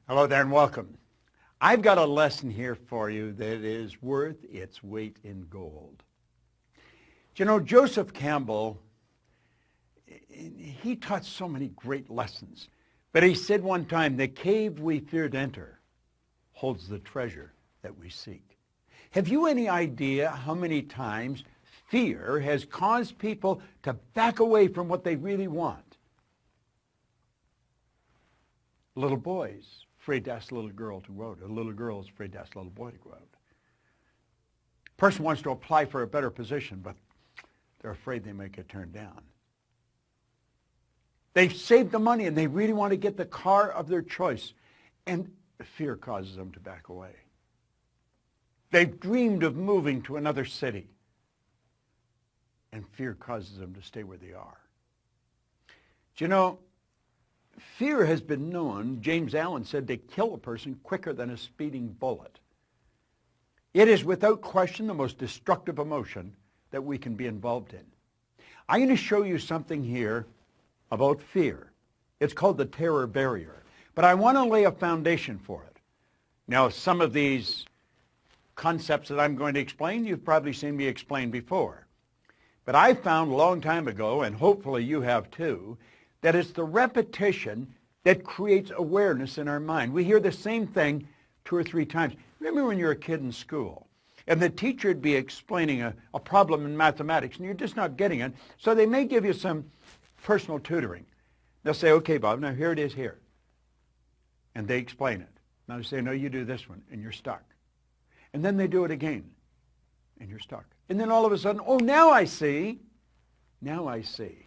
Hello there and welcome. I've got a lesson here for you that is worth its weight in gold. You know, Joseph Campbell, he taught so many great lessons. But he said one time, the cave we fear to enter holds the treasure that we seek. Have you any idea how many times fear has caused people to back away from what they really want? Little boys afraid to ask a little girl to go out. A little girl is afraid to ask a little boy to go out. A person wants to apply for a better position, but they're afraid they may get turned down. They've saved the money and they really want to get the car of their choice, and fear causes them to back away. They've dreamed of moving to another city, and fear causes them to stay where they are. Do you know, fear has been known, James Allen said, to kill a person quicker than a speeding bullet. It is without question the most destructive emotion that we can be involved in. I'm going to show you something here about fear. It's called the terror barrier. But I want to lay a foundation for it. Now, some of these concepts that I'm going to explain, you've probably seen me explain before. But I found a long time ago, and hopefully you have too, that it's the repetition that creates awareness in our mind. We hear the same thing 2 or 3 times. Remember when you were a kid in school, and the teacher would be explaining a problem in mathematics, and you're just not getting it, so they may give you some personal tutoring. They'll say, okay, Bob, now here it is here. And they explain it. Now they say, no, you do this one, and you're stuck. And then they do it again, and you're stuck. And then all of a sudden, oh, now I see. Now I see.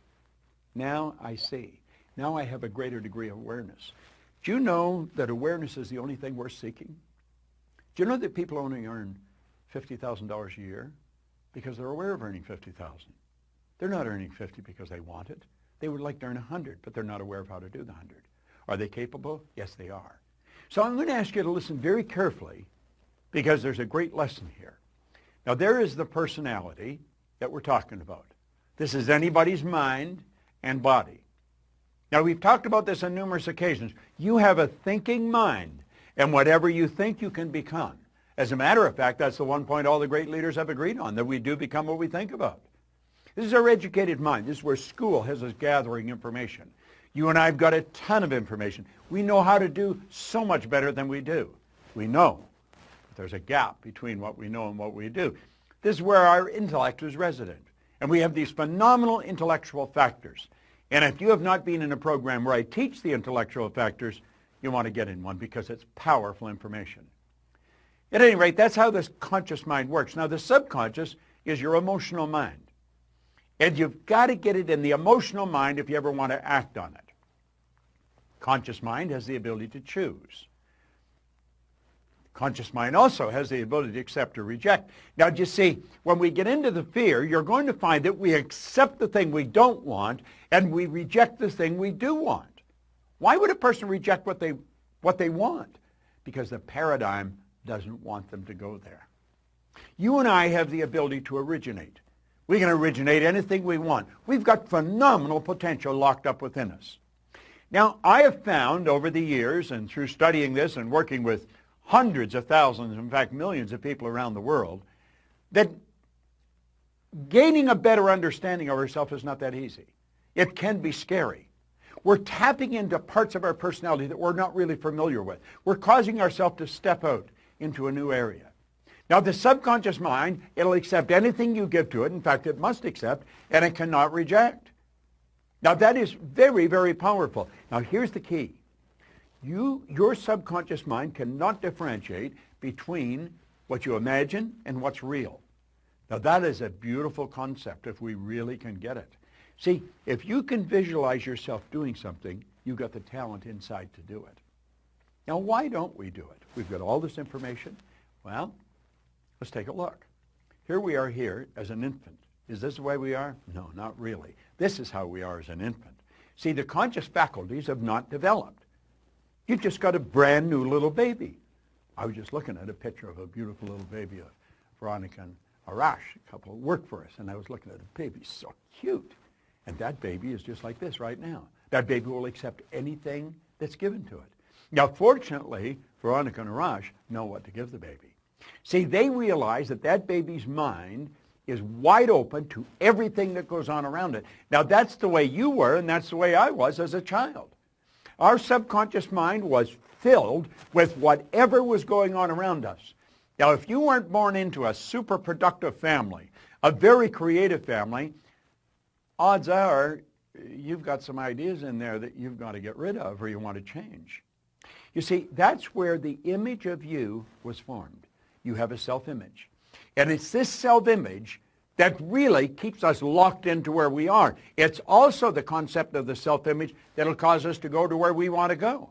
Now I see. Now I have a greater degree of awareness. Do you know that awareness is the only thing worth seeking? Do you know that people only earn $50,000 a year because they're aware of earning $50,000? They're not earning 50 because they want it. They would like to earn 100, but they're not aware of how to do the 100. Are they capable? Yes, they are. So I'm going to ask you to listen very carefully because there's a great lesson here. Now, there is the personality that we're talking about. This is anybody's mind and body. Now, we've talked about this on numerous occasions. You have a thinking mind, and whatever you think, you can become. As a matter of fact, that's the one point all the great leaders have agreed on, that we do become what we think about. This is our educated mind. This is where school has us gathering information. You and I have got a ton of information. We know how to do so much better than we do. We know. But there's a gap between what we know and what we do. This is where our intellect is resident. And we have these phenomenal intellectual factors. And if you have not been in a program where I teach the intellectual factors, you want to get in one because it's powerful information. At any rate, that's how this conscious mind works. Now, the subconscious is your emotional mind. And you've got to get it in the emotional mind if you ever want to act on it. Conscious mind has the ability to choose. Conscious mind also has the ability to accept or reject. Now, you see, when we get into the fear, you're going to find that we accept the thing we don't want and we reject the thing we do want. Why would a person reject what they want? Because the paradigm doesn't want them to go there. You and I have the ability to originate. We can originate anything we want. We've got phenomenal potential locked up within us. Now, I have found over the years and through studying this and working with hundreds of thousands, in fact, millions of people around the world, that gaining a better understanding of ourselves is not that easy. It can be scary. We're tapping into parts of our personality that we're not really familiar with. We're causing ourselves to step out into a new area. Now, the subconscious mind, it'll accept anything you give to it. In fact, it must accept, and it cannot reject. Now, that is very, very powerful. Now, here's the key. Your subconscious mind cannot differentiate between what you imagine and what's real. Now, that is a beautiful concept if we really can get it. See, if you can visualize yourself doing something, you've got the talent inside to do it. Now, why don't we do it? We've got all this information. Well, let's take a look. Here we are here as an infant. Is this the way we are? No, not really. This is how we are as an infant. See, the conscious faculties have not developed. You've just got a brand new little baby. I was just looking at a picture of a beautiful little baby, Veronica and Arash, a couple who work for us, and I was looking at the baby, so cute. And that baby is just like this right now. That baby will accept anything that's given to it. Now, fortunately, Veronica and Arash know what to give the baby. See, they realize that that baby's mind is wide open to everything that goes on around it. Now, that's the way you were, and that's the way I was as a child. Our subconscious mind was filled with whatever was going on around us. Now, if you weren't born into a super productive family, a very creative family, odds are you've got some ideas in there that you've got to get rid of or you want to change. You see, that's where the image of you was formed. You have a self-image. And it's this self-image that really keeps us locked into where we are. It's also the concept of the self-image that'll cause us to go to where we want to go.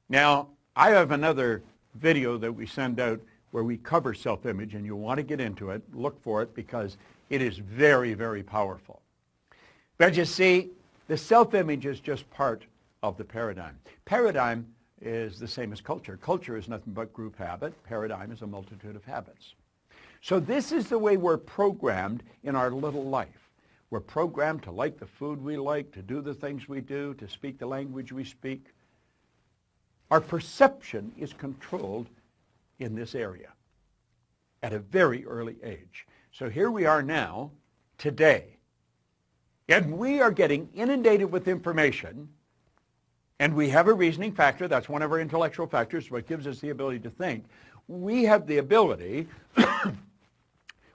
Now, I have another video that we send out where we cover self-image, and you'll want to get into it. Look for it because it is very, very powerful. But you see, the self-image is just part of the paradigm. Paradigm is the same as culture. Culture is nothing but group habit. Paradigm is a multitude of habits. So this is the way we're programmed in our little life. We're programmed to like the food we like, to do the things we do, to speak the language we speak. Our perception is controlled in this area at a very early age. So here we are now, today, and we are getting inundated with information, and we have a reasoning factor. That's one of our intellectual factors, what gives us the ability to think. We have the ability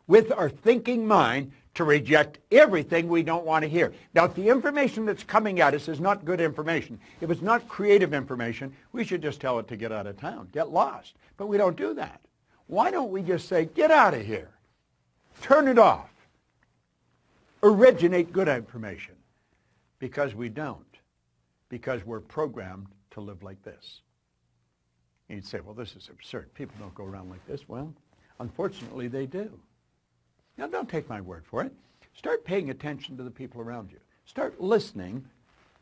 with our thinking mind to reject everything we don't want to hear. Now, if the information that's coming at us is not good information, if it's not creative information, we should just tell it to get out of town, get lost. But we don't do that. Why don't we just say, get out of here, turn it off, originate good information? Because we don't. Because we're programmed to live like this. And you'd say, well, this is absurd. People don't go around like this. Well, unfortunately, they do. Now, don't take my word for it. Start paying attention to the people around you. Start listening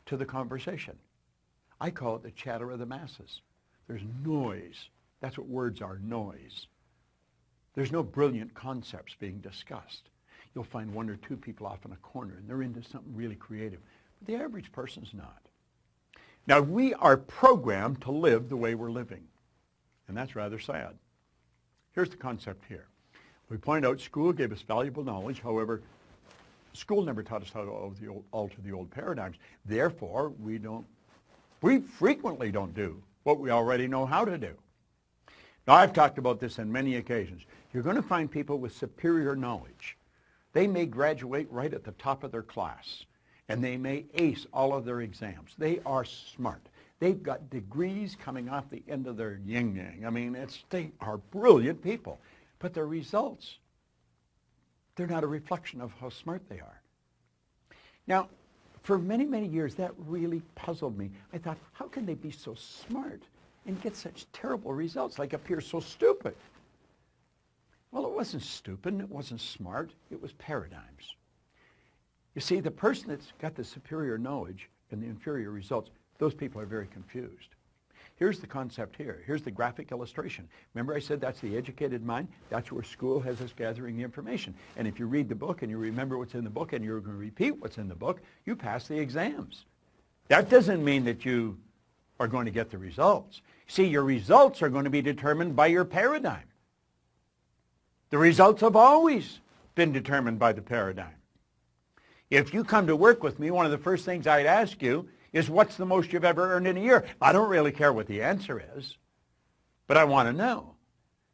to the conversation. I call it the chatter of the masses. There's noise. That's what words are, noise. There's no brilliant concepts being discussed. You'll find one or two people off in a corner, and they're into something really creative. But the average person's not. Now, we are programmed to live the way we're living, and that's rather sad. Here's the concept here. We point out school gave us valuable knowledge. However, school never taught us how to alter the old paradigms. Therefore, we frequently don't do what we already know how to do. Now, I've talked about this on many occasions. You're going to find people with superior knowledge. They may graduate right at the top of their class, and they may ace all of their exams. They are smart. They've got degrees coming off the end of their yin-yang. I mean, they are brilliant people. But their results, they're not a reflection of how smart they are. Now, for many, many years, that really puzzled me. I thought, how can they be so smart and get such terrible results, like appear so stupid? Well, it wasn't stupid, it wasn't smart, it was paradigms. You see, the person that's got the superior knowledge and the inferior results, those people are very confused. Here's the concept here. Here's the graphic illustration. Remember I said that's the educated mind? That's where school has us gathering the information. And if you read the book and you remember what's in the book and you're going to repeat what's in the book, you pass the exams. That doesn't mean that you are going to get the results. See, your results are going to be determined by your paradigm. The results have always been determined by the paradigm. If you come to work with me, one of the first things I'd ask you is, what's the most you've ever earned in a year? I don't really care what the answer is, but I want to know,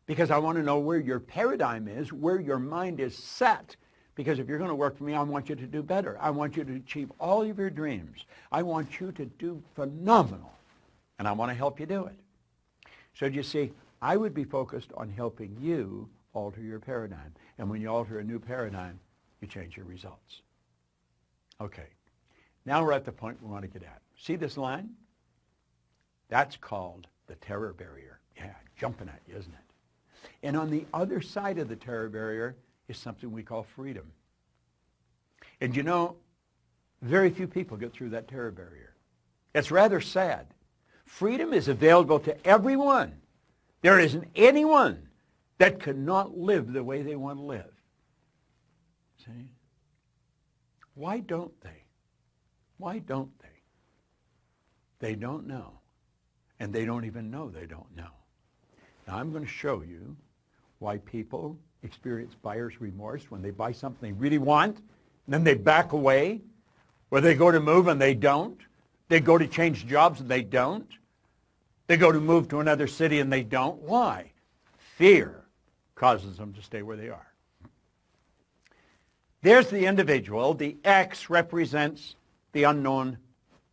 because I want to know where your paradigm is, where your mind is set. Because if you're going to work for me, I want you to do better. I want you to achieve all of your dreams. I want you to do phenomenal, and I want to help you do it. So you see, I would be focused on helping you alter your paradigm. And when you alter a new paradigm, you change your results. Okay. Now we're at the point we want to get at. See this line? That's called the terror barrier. Yeah, jumping at you, isn't it? And on the other side of the terror barrier is something we call freedom. And you know, very few people get through that terror barrier. It's rather sad. Freedom is available to everyone. There isn't anyone that cannot live the way they want to live. See? Why don't they? Why don't they? They don't know. And they don't even know they don't know. Now I'm going to show you why people experience buyer's remorse when they buy something they really want, and then they back away, where they go to move and they don't. They go to change jobs and they don't. They go to move to another city and they don't. Why? Fear causes them to stay where they are. There's the individual. The X represents the unknown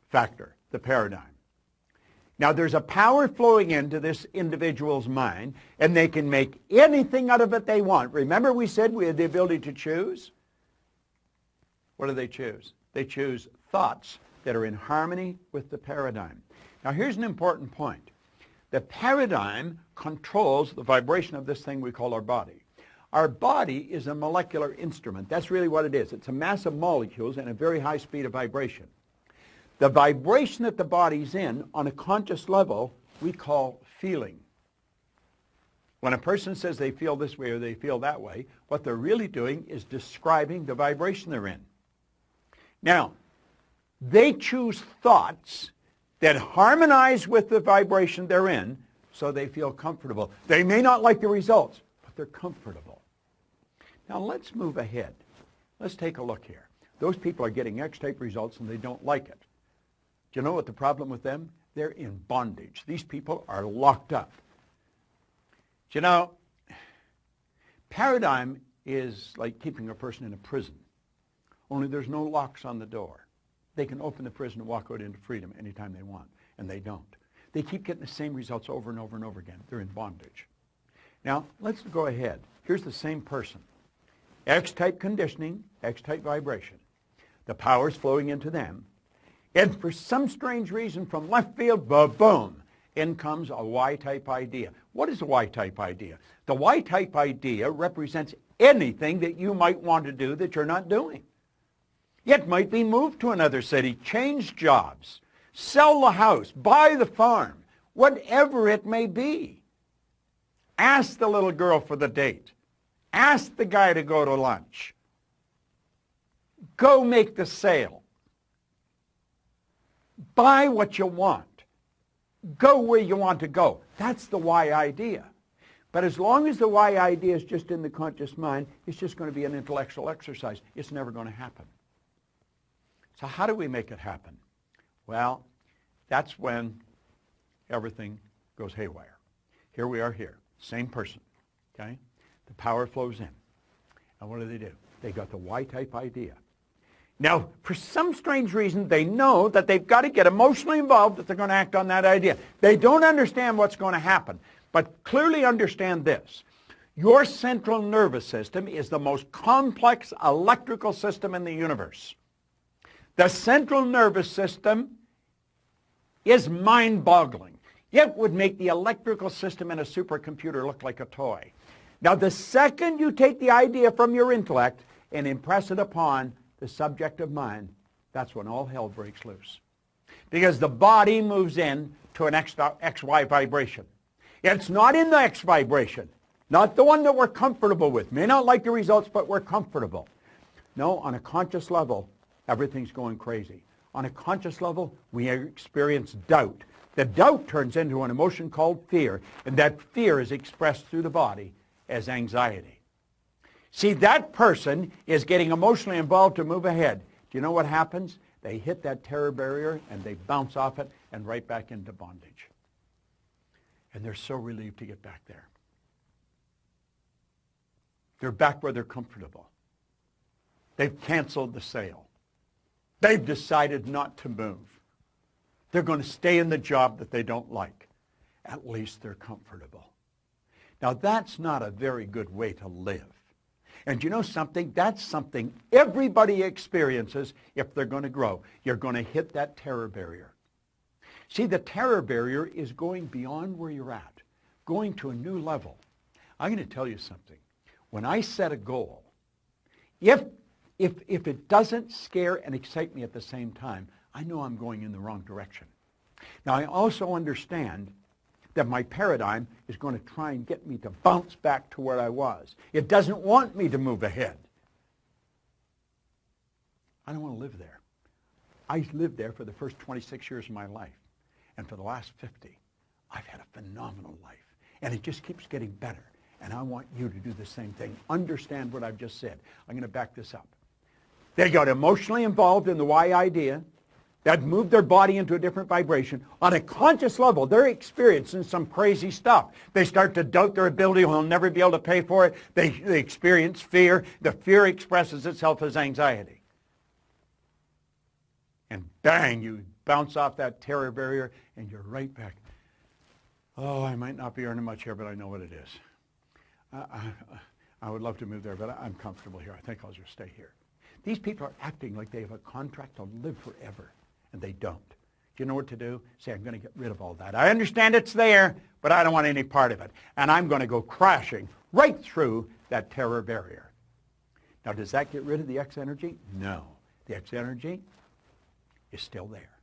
factor, the paradigm. Now, there's a power flowing into this individual's mind, and they can make anything out of it they want. Remember we said we had the ability to choose? What do they choose? They choose thoughts that are in harmony with the paradigm. Now, here's an important point. The paradigm controls the vibration of this thing we call our body. Our body is a molecular instrument. That's really what it is. It's a mass of molecules and a very high speed of vibration. The vibration that the body's in on a conscious level we call feeling. When a person says they feel this way or they feel that way, what they're really doing is describing the vibration they're in. Now, they choose thoughts that harmonize with the vibration they're in so they feel comfortable. They may not like the results, but they're comfortable. Now let's move ahead. Let's take a look here. Those people are getting X-type results and they don't like it. Do you know what the problem with them? They're in bondage. These people are locked up. Do you know, paradigm is like keeping a person in a prison, only there's no locks on the door. They can open the prison and walk out into freedom anytime they want, and they don't. They keep getting the same results over and over and over again. They're in bondage. Now, let's go ahead. Here's the same person. X-type conditioning, X-type vibration. The power's flowing into them. And for some strange reason from left field, boom, in comes a Y-type idea. What is a Y-type idea? The Y-type idea represents anything that you might want to do that you're not doing. It might be move to another city, change jobs, sell the house, buy the farm, whatever it may be. Ask the little girl for the date. Ask the guy to go to lunch. Go make the sale. Buy what you want. Go where you want to go. That's the Y idea. But as long as the Y idea is just in the conscious mind, it's just going to be an intellectual exercise. It's never going to happen. So how do we make it happen? Well, that's when everything goes haywire. Here we are here, same person, okay? The power flows in. And what do? They got the Y-type idea. Now, for some strange reason, they know that they've got to get emotionally involved if they're going to act on that idea. They don't understand what's going to happen, but clearly understand this. Your central nervous system is the most complex electrical system in the universe. The central nervous system is mind-boggling. It would make the electrical system in a supercomputer look like a toy. Now, the second you take the idea from your intellect and impress it upon the subjective mind, that's when all hell breaks loose. Because the body moves in to an XY vibration. It's not in the X vibration, not the one that we're comfortable with. May not like the results, but we're comfortable. No, on a conscious level, everything's going crazy. On a conscious level, we experience doubt. The doubt turns into an emotion called fear, and that fear is expressed through the body as anxiety. See, that person is getting emotionally involved to move ahead. Do you know what happens? They hit that terror barrier, and they bounce off it and right back into bondage. And they're so relieved to get back there. They're back where they're comfortable. They've canceled the sale. They've decided not to move. They're going to stay in the job that they don't like. At least they're comfortable. Now, that's not a very good way to live. And you know something? That's something everybody experiences if they're going to grow. You're going to hit that terror barrier. See, the terror barrier is going beyond where you're at, going to a new level. I'm going to tell you something. When I set a goal, if it doesn't scare and excite me at the same time, I know I'm going in the wrong direction. Now, I also understand that my paradigm is going to try and get me to bounce back to where I was. It doesn't want me to move ahead. I don't want to live there. I lived there for the first 26 years of my life, and for the last 50. I've had a phenomenal life. And it just keeps getting better. And I want you to do the same thing. Understand what I've just said. I'm going to back this up. They got emotionally involved in the why idea. That moved their body into a different vibration. On a conscious level, they're experiencing some crazy stuff. They start to doubt their ability. They'll never be able to pay for it. They experience fear. The fear expresses itself as anxiety. And bang, you bounce off that terror barrier, and you're right back. Oh, I might not be earning much here, but I know what it is. I would love to move there, but I'm comfortable here. I think I'll just stay here. These people are acting like they have a contract to live forever, and they don't. Do you know what to do? Say, I'm going to get rid of all that. I understand it's there, but I don't want any part of it. And I'm going to go crashing right through that terror barrier. Now, does that get rid of the X energy? No. The X energy is still there,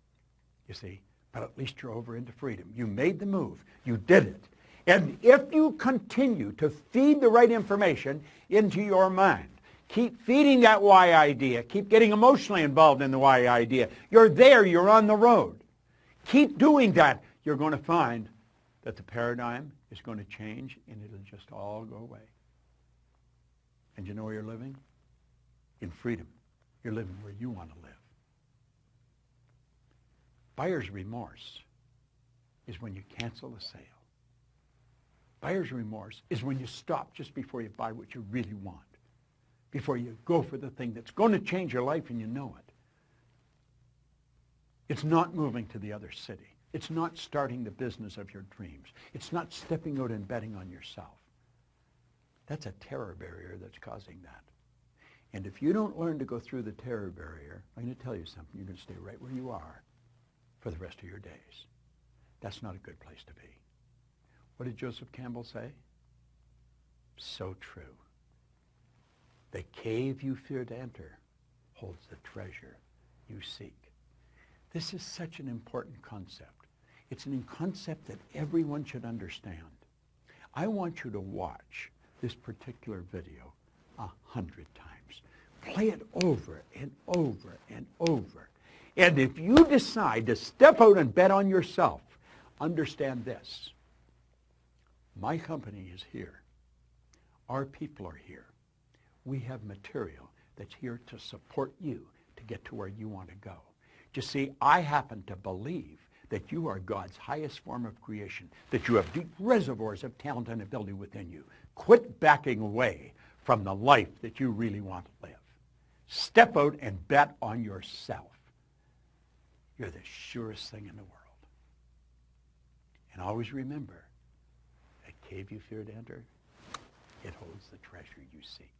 you see. But at least you're over into freedom. You made the move. You did it. And if you continue to feed the right information into your mind, keep feeding that why idea, keep getting emotionally involved in the why idea, you're there, you're on the road. Keep doing that. You're going to find that the paradigm is going to change and it'll just all go away. And you know where you're living? In freedom. You're living where you want to live. Buyer's remorse is when you cancel the sale. Buyer's remorse is when you stop just before you buy what you really want, before you go for the thing that's going to change your life and you know it. It's not moving to the other city. It's not starting the business of your dreams. It's not stepping out and betting on yourself. That's a terror barrier that's causing that. And if you don't learn to go through the terror barrier, I'm going to tell you something. You're going to stay right where you are for the rest of your days. That's not a good place to be. What did Joseph Campbell say? So true. The cave you fear to enter holds the treasure you seek. This is such an important concept. It's a concept that everyone should understand. I want you to watch this particular video 100 times. Play it over and over and over. And if you decide to step out and bet on yourself, understand this. My company is here. Our people are here. We have material that's here to support you to get to where you want to go. You see, I happen to believe that you are God's highest form of creation, that you have deep reservoirs of talent and ability within you. Quit backing away from the life that you really want to live. Step out and bet on yourself. You're the surest thing in the world. And always remember, that cave you fear to enter, it holds the treasure you seek.